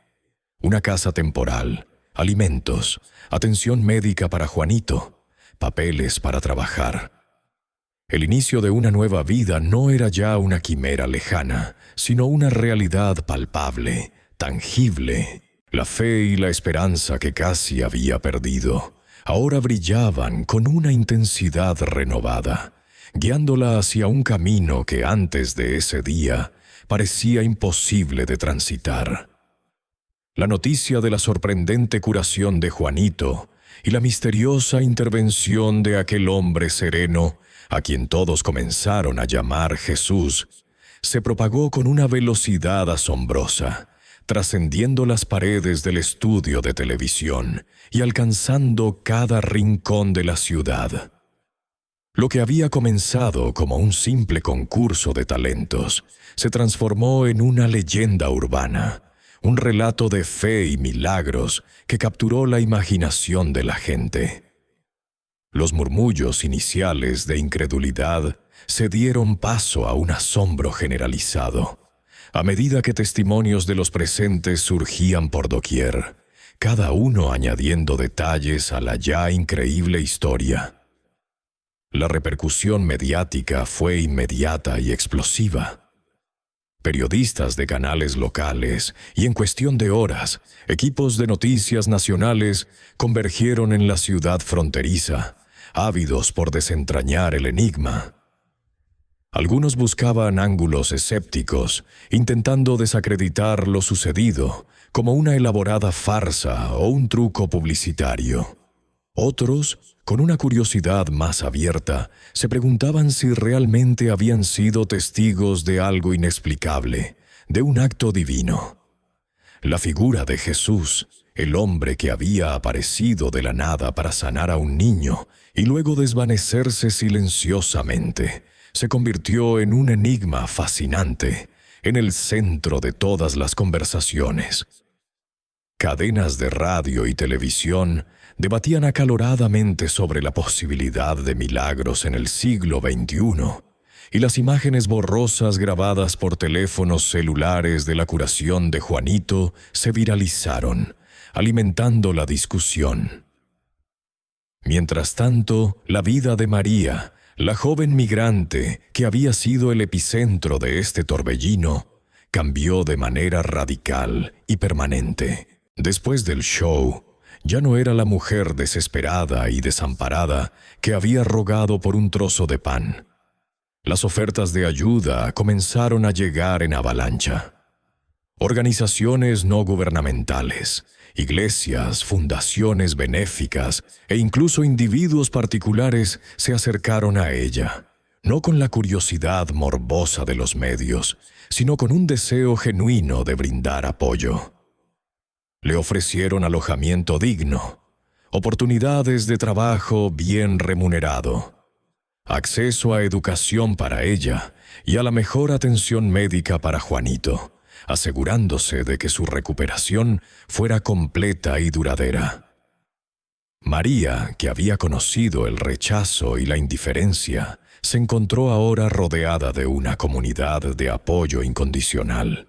Una casa temporal, alimentos, atención médica para Juanito, papeles para trabajar. El inicio de una nueva vida no era ya una quimera lejana, sino una realidad palpable, tangible. La fe y la esperanza que casi había perdido, ahora brillaban con una intensidad renovada, guiándola hacia un camino que antes de ese día parecía imposible de transitar. La noticia de la sorprendente curación de Juanito y la misteriosa intervención de aquel hombre sereno, a quien todos comenzaron a llamar Jesús, se propagó con una velocidad asombrosa, trascendiendo las paredes del estudio de televisión y alcanzando cada rincón de la ciudad. Lo que había comenzado como un simple concurso de talentos se transformó en una leyenda urbana, un relato de fe y milagros que capturó la imaginación de la gente. Los murmullos iniciales de incredulidad se dieron paso a un asombro generalizado, a medida que testimonios de los presentes surgían por doquier, cada uno añadiendo detalles a la ya increíble historia. La repercusión mediática fue inmediata y explosiva. Periodistas de canales locales y en cuestión de horas, equipos de noticias nacionales convergieron en la ciudad fronteriza, ávidos por desentrañar el enigma. Algunos buscaban ángulos escépticos, intentando desacreditar lo sucedido como una elaborada farsa o un truco publicitario. Otros, con una curiosidad más abierta, se preguntaban si realmente habían sido testigos de algo inexplicable, de un acto divino. La figura de Jesús, el hombre que había aparecido de la nada para sanar a un niño y luego desvanecerse silenciosamente, se convirtió en un enigma fascinante, en el centro de todas las conversaciones. Cadenas de radio y televisión debatían acaloradamente sobre la posibilidad de milagros en el siglo XXI, y las imágenes borrosas grabadas por teléfonos celulares de la curación de Juanito se viralizaron, alimentando la discusión. Mientras tanto, la vida de María, la joven migrante que había sido el epicentro de este torbellino, cambió de manera radical y permanente. Después del show, ya no era la mujer desesperada y desamparada que había rogado por un trozo de pan. Las ofertas de ayuda comenzaron a llegar en avalancha. Organizaciones no gubernamentales, iglesias, fundaciones benéficas e incluso individuos particulares se acercaron a ella, no con la curiosidad morbosa de los medios, sino con un deseo genuino de brindar apoyo. Le ofrecieron alojamiento digno, oportunidades de trabajo bien remunerado, acceso a educación para ella y a la mejor atención médica para Juanito, asegurándose de que su recuperación fuera completa y duradera. María, que había conocido el rechazo y la indiferencia, se encontró ahora rodeada de una comunidad de apoyo incondicional.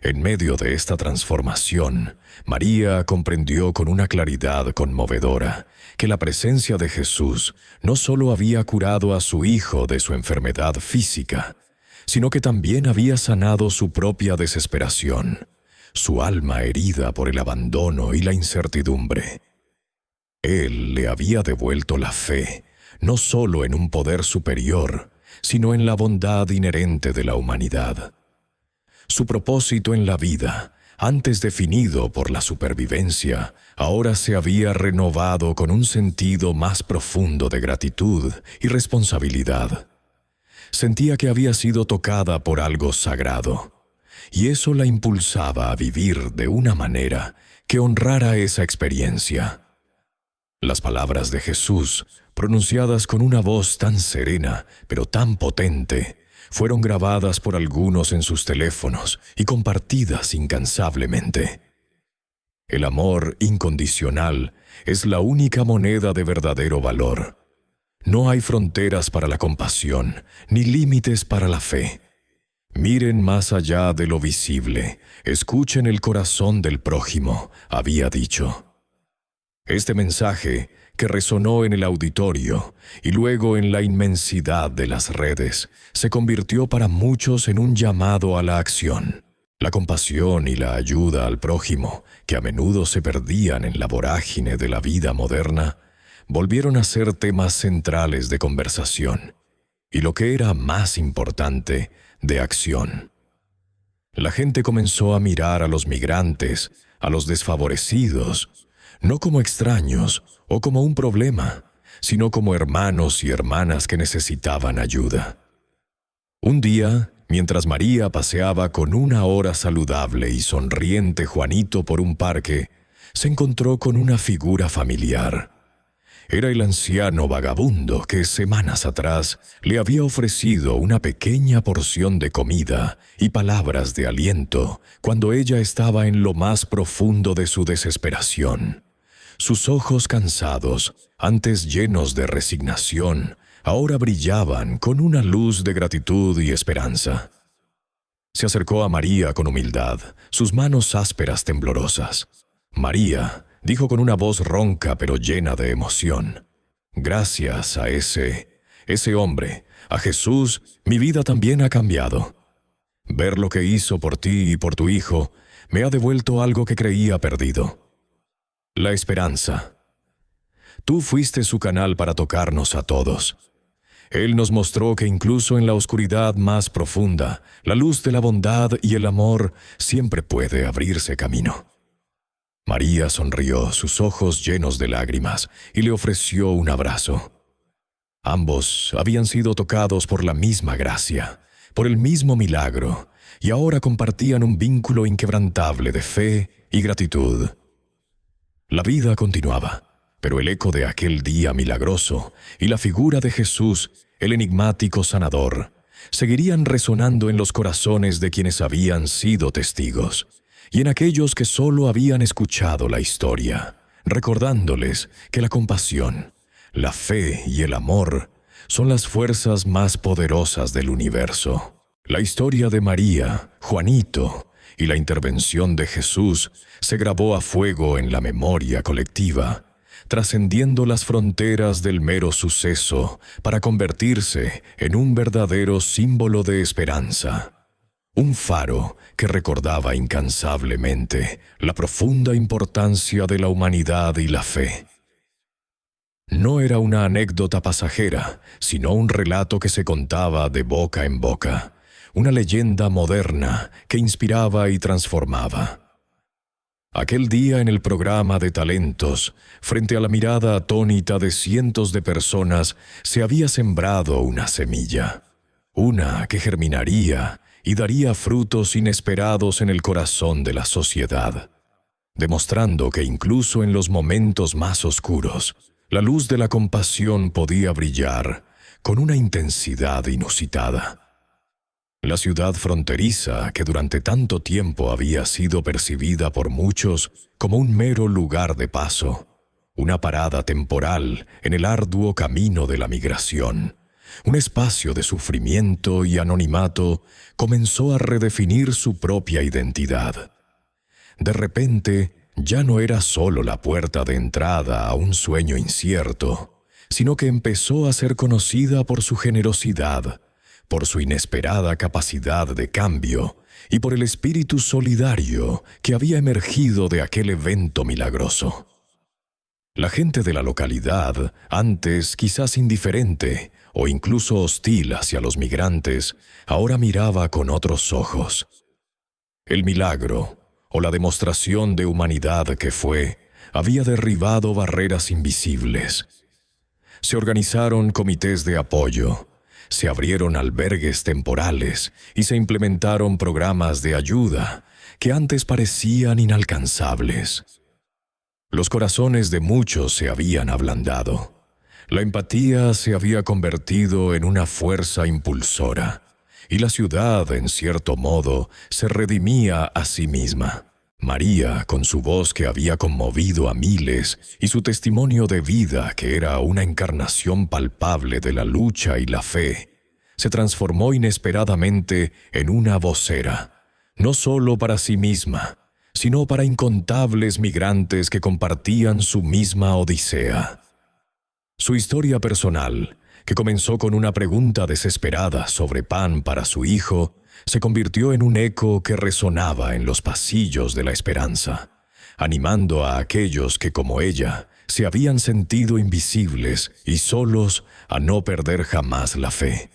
En medio de esta transformación, María comprendió con una claridad conmovedora que la presencia de Jesús no solo había curado a su hijo de su enfermedad física, sino que también había sanado su propia desesperación, su alma herida por el abandono y la incertidumbre. Él le había devuelto la fe, no solo en un poder superior, sino en la bondad inherente de la humanidad. Su propósito en la vida, antes definido por la supervivencia, ahora se había renovado con un sentido más profundo de gratitud y responsabilidad. Sentía que había sido tocada por algo sagrado, y eso la impulsaba a vivir de una manera que honrara esa experiencia. Las palabras de Jesús, pronunciadas con una voz tan serena, pero tan potente, fueron grabadas por algunos en sus teléfonos y compartidas incansablemente. El amor incondicional es la única moneda de verdadero valor. No hay fronteras para la compasión, ni límites para la fe. Miren más allá de lo visible, escuchen el corazón del prójimo, había dicho. Este mensaje, que resonó en el auditorio y luego en la inmensidad de las redes, se convirtió para muchos en un llamado a la acción. La compasión y la ayuda al prójimo, que a menudo se perdían en la vorágine de la vida moderna, volvieron a ser temas centrales de conversación, y lo que era más importante, de acción. La gente comenzó a mirar a los migrantes, a los desfavorecidos, no como extraños o como un problema, sino como hermanos y hermanas que necesitaban ayuda. Un día, mientras María paseaba con una hora saludable y sonriente Juanito por un parque, se encontró con una figura familiar. Era el anciano vagabundo que semanas atrás le había ofrecido una pequeña porción de comida y palabras de aliento cuando ella estaba en lo más profundo de su desesperación. Sus ojos cansados, antes llenos de resignación, ahora brillaban con una luz de gratitud y esperanza. Se acercó a María con humildad, sus manos ásperas temblorosas. María dijo con una voz ronca pero llena de emoción: «Gracias a ese hombre, a Jesús, mi vida también ha cambiado. Ver lo que hizo por ti y por tu hijo me ha devuelto algo que creía perdido. La esperanza. Tú fuiste su canal para tocarnos a todos. Él nos mostró que incluso en la oscuridad más profunda, la luz de la bondad y el amor siempre puede abrirse camino». María sonrió, sus ojos llenos de lágrimas, y le ofreció un abrazo. Ambos habían sido tocados por la misma gracia, por el mismo milagro, y ahora compartían un vínculo inquebrantable de fe y gratitud. La vida continuaba, pero el eco de aquel día milagroso y la figura de Jesús, el enigmático sanador, seguirían resonando en los corazones de quienes habían sido testigos y en aquellos que solo habían escuchado la historia, recordándoles que la compasión, la fe y el amor son las fuerzas más poderosas del universo. La historia de María, Juanito y la intervención de Jesús se grabó a fuego en la memoria colectiva, trascendiendo las fronteras del mero suceso para convertirse en un verdadero símbolo de esperanza. Un faro que recordaba incansablemente la profunda importancia de la humanidad y la fe. No era una anécdota pasajera, sino un relato que se contaba de boca en boca, una leyenda moderna que inspiraba y transformaba. Aquel día en el programa de talentos, frente a la mirada atónita de cientos de personas, se había sembrado una semilla, una que germinaría y daría frutos inesperados en el corazón de la sociedad, demostrando que incluso en los momentos más oscuros, la luz de la compasión podía brillar con una intensidad inusitada. La ciudad fronteriza, que durante tanto tiempo había sido percibida por muchos como un mero lugar de paso, una parada temporal en el arduo camino de la migración, un espacio de sufrimiento y anonimato, comenzó a redefinir su propia identidad. De repente, ya no era solo la puerta de entrada a un sueño incierto, sino que empezó a ser conocida por su generosidad, por su inesperada capacidad de cambio y por el espíritu solidario que había emergido de aquel evento milagroso. La gente de la localidad, antes quizás indiferente o incluso hostil hacia los migrantes, ahora miraba con otros ojos. El milagro, o la demostración de humanidad que fue, había derribado barreras invisibles. Se organizaron comités de apoyo, se abrieron albergues temporales y se implementaron programas de ayuda que antes parecían inalcanzables. Los corazones de muchos se habían ablandado. La empatía se había convertido en una fuerza impulsora, y la ciudad, en cierto modo, se redimía a sí misma. María, con su voz que había conmovido a miles y su testimonio de vida, que era una encarnación palpable de la lucha y la fe, se transformó inesperadamente en una vocera, no solo para sí misma, sino para incontables migrantes que compartían su misma odisea. Su historia personal, que comenzó con una pregunta desesperada sobre pan para su hijo, se convirtió en un eco que resonaba en los pasillos de la esperanza, animando a aquellos que, como ella, se habían sentido invisibles y solos a no perder jamás la fe.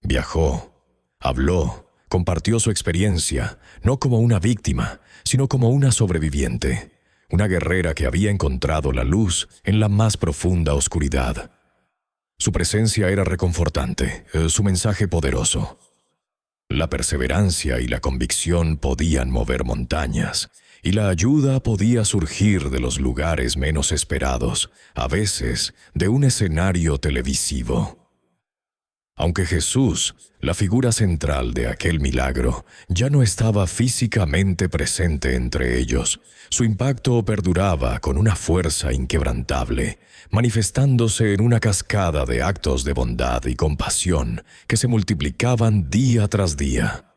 Viajó, habló, compartió su experiencia, no como una víctima, sino como una sobreviviente, una guerrera que había encontrado la luz en la más profunda oscuridad. Su presencia era reconfortante, su mensaje poderoso. La perseverancia y la convicción podían mover montañas, y la ayuda podía surgir de los lugares menos esperados, a veces de un escenario televisivo. Aunque Jesús, la figura central de aquel milagro, ya no estaba físicamente presente entre ellos, su impacto perduraba con una fuerza inquebrantable, manifestándose en una cascada de actos de bondad y compasión que se multiplicaban día tras día.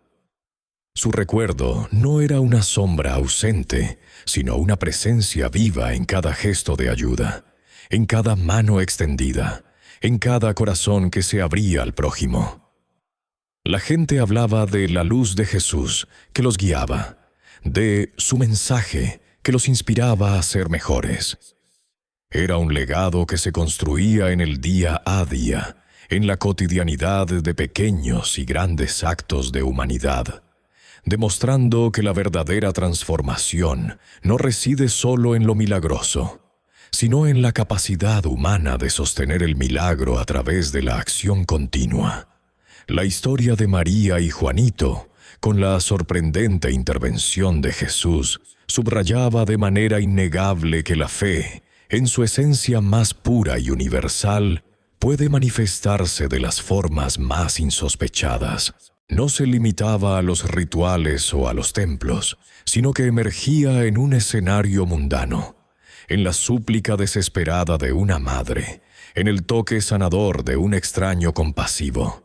Su recuerdo no era una sombra ausente, sino una presencia viva en cada gesto de ayuda, en cada mano extendida, en cada corazón que se abría al prójimo. La gente hablaba de la luz de Jesús que los guiaba, de su mensaje que los inspiraba a ser mejores. Era un legado que se construía en el día a día, en la cotidianidad de pequeños y grandes actos de humanidad, demostrando que la verdadera transformación no reside solo en lo milagroso, sino en la capacidad humana de sostener el milagro a través de la acción continua. La historia de María y Juanito, con la sorprendente intervención de Jesús, subrayaba de manera innegable que la fe, en su esencia más pura y universal, puede manifestarse de las formas más insospechadas. No se limitaba a los rituales o a los templos, sino que emergía en un escenario mundano, en la súplica desesperada de una madre, en el toque sanador de un extraño compasivo.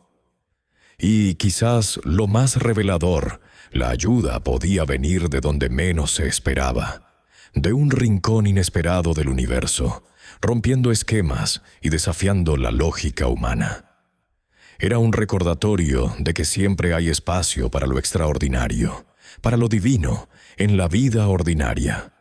Y quizás lo más revelador, la ayuda podía venir de donde menos se esperaba, de un rincón inesperado del universo, rompiendo esquemas y desafiando la lógica humana. Era un recordatorio de que siempre hay espacio para lo extraordinario, para lo divino, en la vida ordinaria.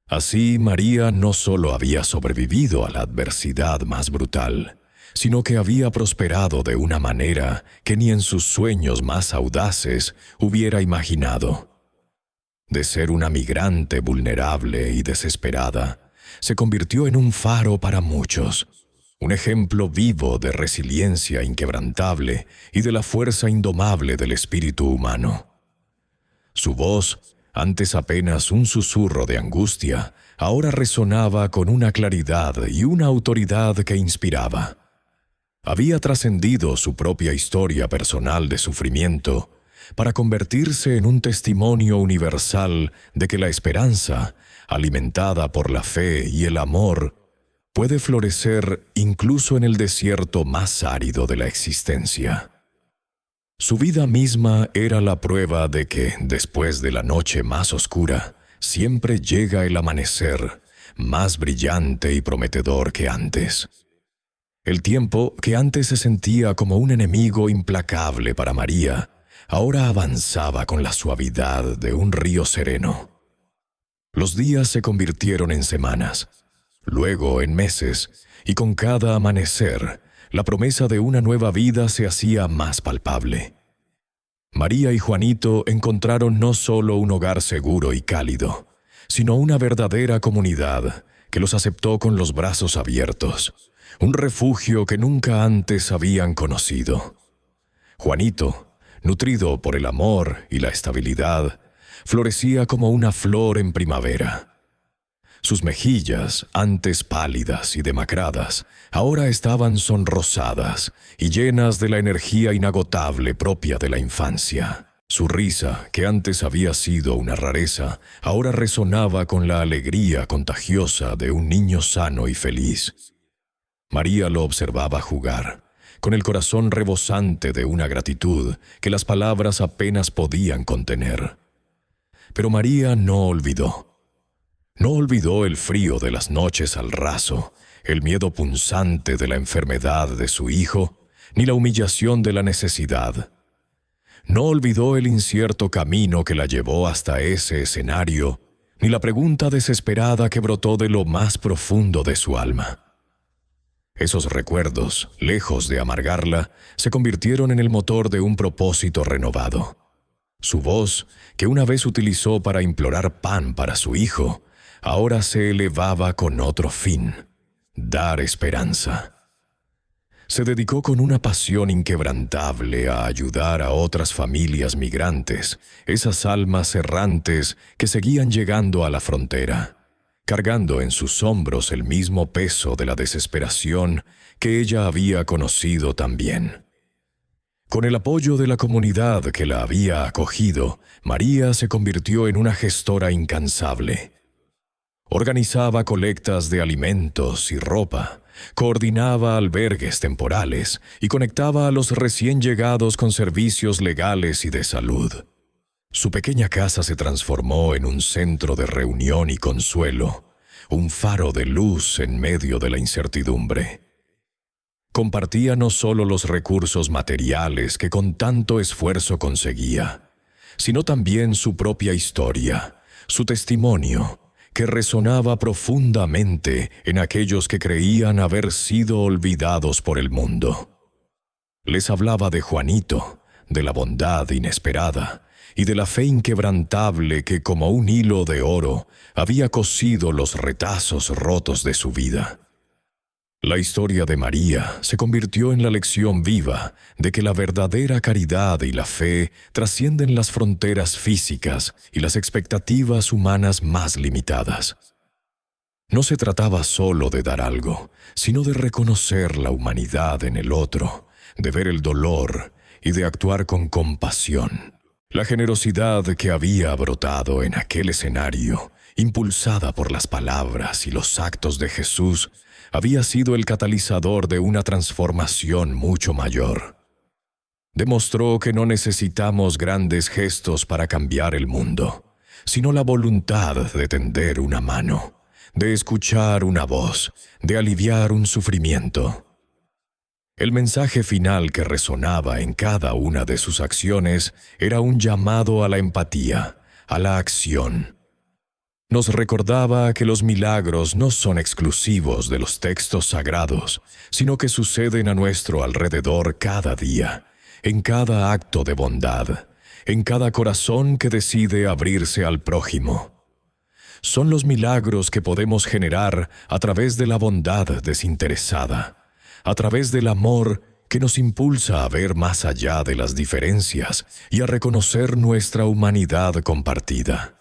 Así, María no solo había sobrevivido a la adversidad más brutal, sino que había prosperado de una manera que ni en sus sueños más audaces hubiera imaginado. De ser una migrante vulnerable y desesperada, se convirtió en un faro para muchos, un ejemplo vivo de resiliencia inquebrantable y de la fuerza indomable del espíritu humano. Su voz, antes apenas un susurro de angustia, ahora resonaba con una claridad y una autoridad que inspiraba. Había trascendido su propia historia personal de sufrimiento para convertirse en un testimonio universal de que la esperanza, alimentada por la fe y el amor, puede florecer incluso en el desierto más árido de la existencia. Su vida misma era la prueba de que, después de la noche más oscura, siempre llega el amanecer, más brillante y prometedor que antes. El tiempo, que antes se sentía como un enemigo implacable para María, ahora avanzaba con la suavidad de un río sereno. Los días se convirtieron en semanas, luego en meses, y con cada amanecer, la promesa de una nueva vida se hacía más palpable. María y Juanito encontraron no solo un hogar seguro y cálido, sino una verdadera comunidad que los aceptó con los brazos abiertos, un refugio que nunca antes habían conocido. Juanito, nutrido por el amor y la estabilidad, florecía como una flor en primavera. Sus mejillas, antes pálidas y demacradas, ahora estaban sonrosadas y llenas de la energía inagotable propia de la infancia. Su risa, que antes había sido una rareza, ahora resonaba con la alegría contagiosa de un niño sano y feliz. María lo observaba jugar, con el corazón rebosante de una gratitud que las palabras apenas podían contener. Pero María no olvidó. No olvidó el frío de las noches al raso, el miedo punzante de la enfermedad de su hijo, ni la humillación de la necesidad. No olvidó el incierto camino que la llevó hasta ese escenario, ni la pregunta desesperada que brotó de lo más profundo de su alma. Esos recuerdos, lejos de amargarla, se convirtieron en el motor de un propósito renovado. Su voz, que una vez utilizó para implorar pan para su hijo, ahora se elevaba con otro fin: dar esperanza. Se dedicó con una pasión inquebrantable a ayudar a otras familias migrantes, esas almas errantes que seguían llegando a la frontera, cargando en sus hombros el mismo peso de la desesperación que ella había conocido también. Con el apoyo de la comunidad que la había acogido, María se convirtió en una gestora incansable. Organizaba colectas de alimentos y ropa, coordinaba albergues temporales y conectaba a los recién llegados con servicios legales y de salud. Su pequeña casa se transformó en un centro de reunión y consuelo, un faro de luz en medio de la incertidumbre. Compartía no solo los recursos materiales que con tanto esfuerzo conseguía, sino también su propia historia, su testimonio, que resonaba profundamente en aquellos que creían haber sido olvidados por el mundo. Les hablaba de Juanito, de la bondad inesperada y de la fe inquebrantable que, como un hilo de oro, había cosido los retazos rotos de su vida. La historia de María se convirtió en la lección viva de que la verdadera caridad y la fe trascienden las fronteras físicas y las expectativas humanas más limitadas. No se trataba solo de dar algo, sino de reconocer la humanidad en el otro, de ver el dolor y de actuar con compasión. La generosidad que había brotado en aquel escenario, impulsada por las palabras y los actos de Jesús, había sido el catalizador de una transformación mucho mayor. Demostró que no necesitamos grandes gestos para cambiar el mundo, sino la voluntad de tender una mano, de escuchar una voz, de aliviar un sufrimiento. El mensaje final que resonaba en cada una de sus acciones era un llamado a la empatía, a la acción. Nos recordaba que los milagros no son exclusivos de los textos sagrados, sino que suceden a nuestro alrededor cada día, en cada acto de bondad, en cada corazón que decide abrirse al prójimo. Son los milagros que podemos generar a través de la bondad desinteresada, a través del amor que nos impulsa a ver más allá de las diferencias y a reconocer nuestra humanidad compartida.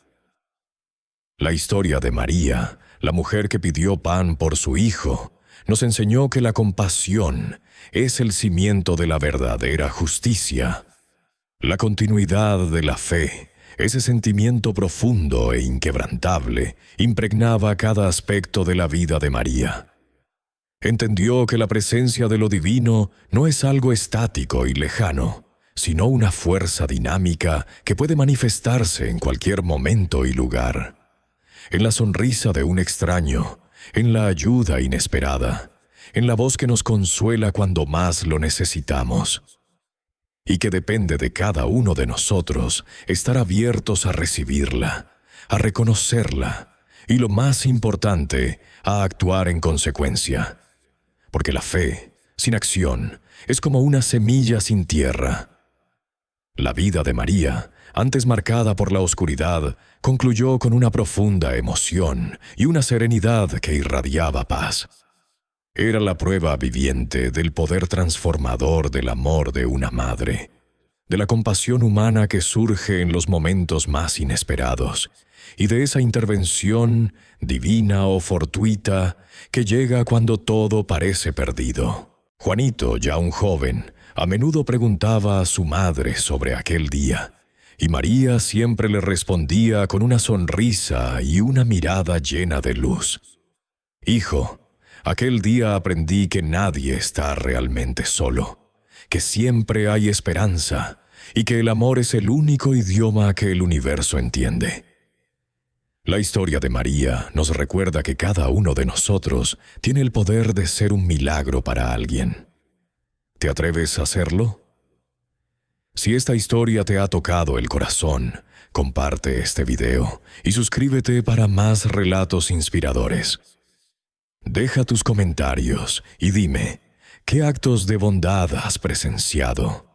La historia de María, la mujer que pidió pan por su hijo, nos enseñó que la compasión es el cimiento de la verdadera justicia. La continuidad de la fe, ese sentimiento profundo e inquebrantable, impregnaba cada aspecto de la vida de María. Entendió que la presencia de lo divino no es algo estático y lejano, sino una fuerza dinámica que puede manifestarse en cualquier momento y lugar. En la sonrisa de un extraño, en la ayuda inesperada, en la voz que nos consuela cuando más lo necesitamos. Y que depende de cada uno de nosotros estar abiertos a recibirla, a reconocerla y, lo más importante, a actuar en consecuencia. Porque la fe, sin acción, es como una semilla sin tierra. La vida de María, antes marcada por la oscuridad, concluyó con una profunda emoción y una serenidad que irradiaba paz. Era la prueba viviente del poder transformador del amor de una madre, de la compasión humana que surge en los momentos más inesperados, y de esa intervención, divina o fortuita, que llega cuando todo parece perdido. Juanito, ya un joven, a menudo preguntaba a su madre sobre aquel día, y María siempre le respondía con una sonrisa y una mirada llena de luz. «Hijo, aquel día aprendí que nadie está realmente solo, que siempre hay esperanza y que el amor es el único idioma que el universo entiende». La historia de María nos recuerda que cada uno de nosotros tiene el poder de ser un milagro para alguien. ¿Te atreves a hacerlo? Si esta historia te ha tocado el corazón, comparte este video y suscríbete para más relatos inspiradores. Deja tus comentarios y dime, ¿qué actos de bondad has presenciado?